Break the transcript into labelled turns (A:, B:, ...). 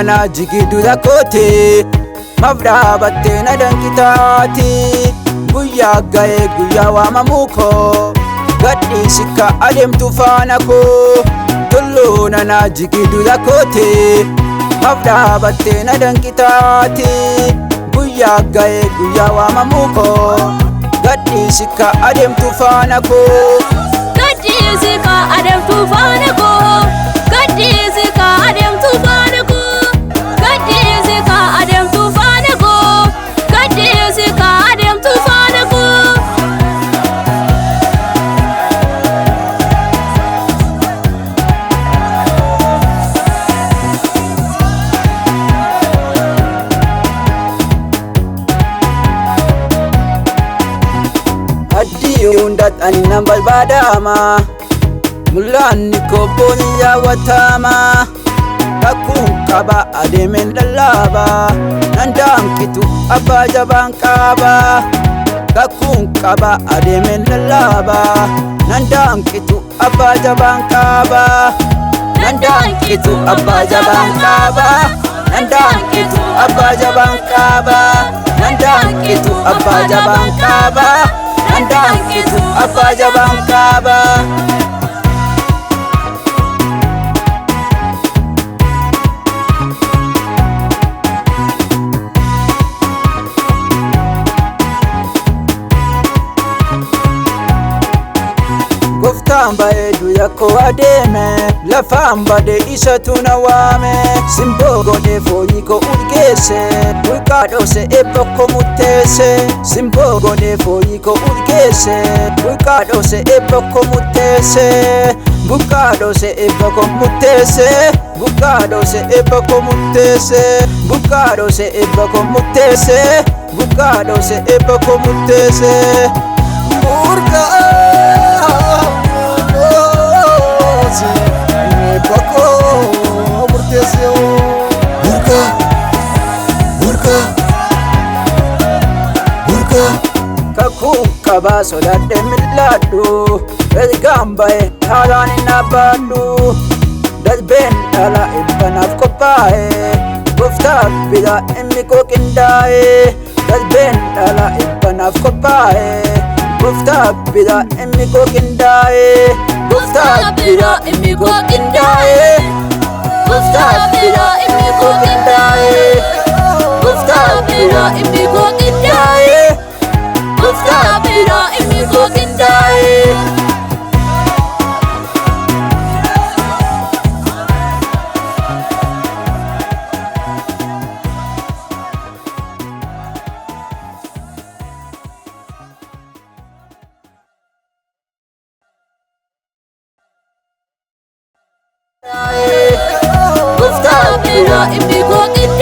A: na jigidu da kote mafda batte na dankitati guyya gaye guyya wa mamuko gaddi sikka adem tufana ko tullo na jigidu da kote mafda batte na dankitati guyya gaye guyya wa mamuko gaddi sikka adem tufana ko
B: gaddi sikka adem tufana ko gaddi sikka adem tufana ko gaddi sikka adem tufana ko gaddi sikka adem tufana ko
A: Yundat anna balbadama mulani ko bonya watama kakun kaba ademen dalaba nandam kitu abaja bankaba kakun kaba ademen dalaba nandam kitu abaja bankaba nandam kitu abaja bankaba nandam kitu abaja bankaba nandam kitu abaja bankaba nandam kitu abaja bankaba Goftamba edu yako ademe lafamba de isa tunawame simbogo de foyiko urgese wikadose epoko mutese simbogo de foyiko urgese wikadose epoko mutese bukadose epoko mutese bukadose epoko mutese bukadose epoko mutese bukadose epoko mutese burka kakun kaba sodadde milladhu elgambae halani nabadhu dasben dhala ibbanaf kopaaye goftaaf bida inni koqindaa'e dasben dhala ibbanaf kopaaye goftaaf bida inni koqindaa'e goftaaf bida inni koqindaa'e goftaaf bida inni koqindaa'e goftaaf bida inni koqindaa'e goftaaf bida inni koqindaa'e
B: Goftaaf bida inni koqindaa'e